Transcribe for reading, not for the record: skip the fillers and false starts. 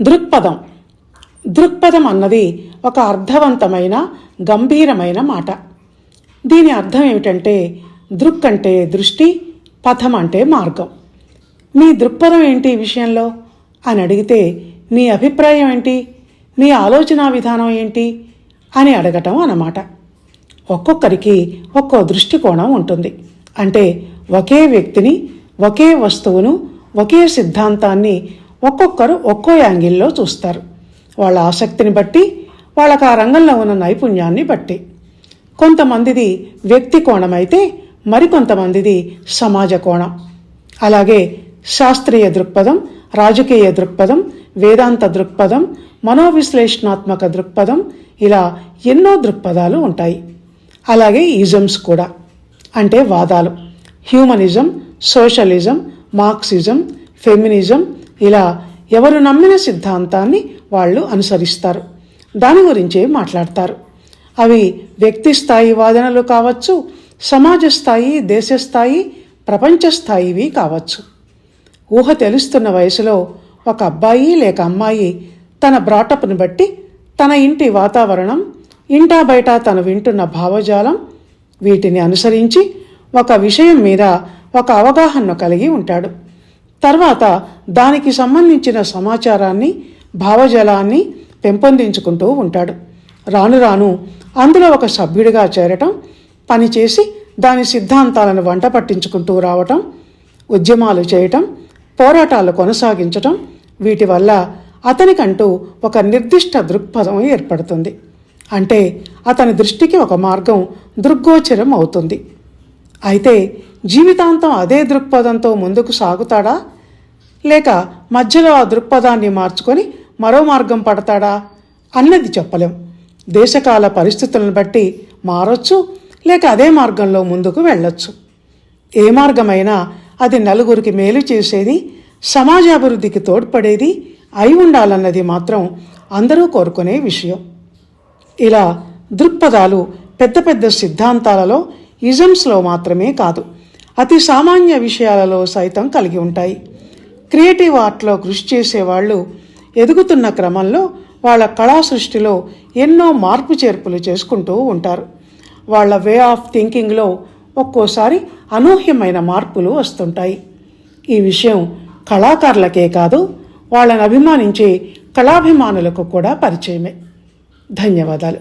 దృక్పథం. దృక్పథం అన్నది ఒక అర్థవంతమైన గంభీరమైన మాట. దీని అర్థం ఏమిటంటే, దృక్ అంటే దృష్టి, పథం అంటే మార్గం. మీ దృక్పథం ఏంటి ఈ విషయంలో అని అడిగితే, మీ అభిప్రాయం ఏంటి, మీ ఆలోచన విధానం ఏంటి అని అడగటం అన్నమాట. ఒక్కొక్కరికి ఒక్కో దృష్టికోణం ఉంటుంది. అంటే ఒకే వ్యక్తిని, ఒకే వస్తువును, ఒకే సిద్ధాంతాన్ని ఒక్కొక్కరు ఒక్కో యాంగిల్లో చూస్తారు. వాళ్ళ ఆసక్తిని బట్టి, వాళ్ళకు ఆ రంగంలో ఉన్న నైపుణ్యాన్ని బట్టి. కొంతమందిది వ్యక్తి కోణం అయితే మరికొంతమందిది సమాజ కోణం. అలాగే శాస్త్రీయ దృక్పథం, రాజకీయ దృక్పథం, వేదాంత దృక్పథం, మనోవిశ్లేషణాత్మక దృక్పథం, ఇలా ఎన్నో దృక్పథాలు ఉంటాయి. అలాగే ఈజమ్స్ కూడా, అంటే వాదాలు. హ్యూమనిజం, సోషలిజం, మార్క్సిజం, ఫెమినిజం, ఇలా ఎవరు నమ్మిన సిద్ధాంతాన్ని వాళ్ళు అనుసరిస్తారు, దాని గురించే మాట్లాడతారు. అవి వ్యక్తి స్థాయి వాదనలు కావచ్చు, సమాజ స్థాయి, దేశ స్థాయి, ప్రపంచ స్థాయివి కావచ్చు. ఊహ తెలుస్తున్న వయసులో ఒక అబ్బాయి లేక అమ్మాయి తన బ్రాటప్ని బట్టి, తన ఇంటి వాతావరణం, ఇంటా బయట తను వింటున్న భావజాలం, వీటిని అనుసరించి ఒక విషయం మీద ఒక అవగాహనను కలిగి ఉంటాడు. తర్వాత దానికి సంబంధించిన సమాచారాన్ని, భావజాలాన్ని పెంపొందించుకుంటూ ఉంటాడు. రాను రాను అందులో ఒక సభ్యుడిగా చేరటం, పనిచేసి దాని సిద్ధాంతాలను వంట పట్టించుకుంటూ రావటం, ఉద్యమాలు చేయటం, పోరాటాలు కొనసాగించటం, వీటి వల్ల అతనికంటూ ఒక నిర్దిష్ట దృక్పథం ఏర్పడుతుంది. అంటే అతని దృష్టికి ఒక మార్గం దృగ్గోచరం అవుతుంది. అయితే జీవితాంతం అదే దృక్పథంతో ముందుకు సాగుతాడా, లేక మధ్యలో ఆ దృక్పథాన్ని మార్చుకొని మరో మార్గం పడతాడా అన్నది చెప్పలేం. దేశకాల పరిస్థితులను బట్టి మారొచ్చు, లేక అదే మార్గంలో ముందుకు వెళ్ళొచ్చు. ఏ మార్గమైనా అది నలుగురికి మేలు చేసేది, సమాజాభివృద్ధికి తోడ్పడేది అయి ఉండాలన్నది మాత్రం అందరూ కోరుకునే విషయం. ఇలా దృక్పథాలు పెద్ద పెద్ద సిద్ధాంతాలలో, ఇజమ్స్లో మాత్రమే కాదు, అతి సామాన్య విషయాలలో సైతం కలిగి ఉంటాయి. క్రియేటివ్ ఆర్ట్లో కృషి చేసేవాళ్ళు ఎదుగుతున్న క్రమంలో వాళ్ళ కళా సృష్టిలో ఎన్నో మార్పు చేర్పులు చేసుకుంటూ ఉంటారు. వాళ్ళ వే ఆఫ్ థింకింగ్లో ఒక్కోసారి అనూహ్యమైన మార్పులు వస్తుంటాయి. ఈ విషయం కళాకారులకే కాదు, వాళ్ళని అభిమానించే కళాభిమానులకు కూడా పరిచయమే. ధన్యవాదాలు.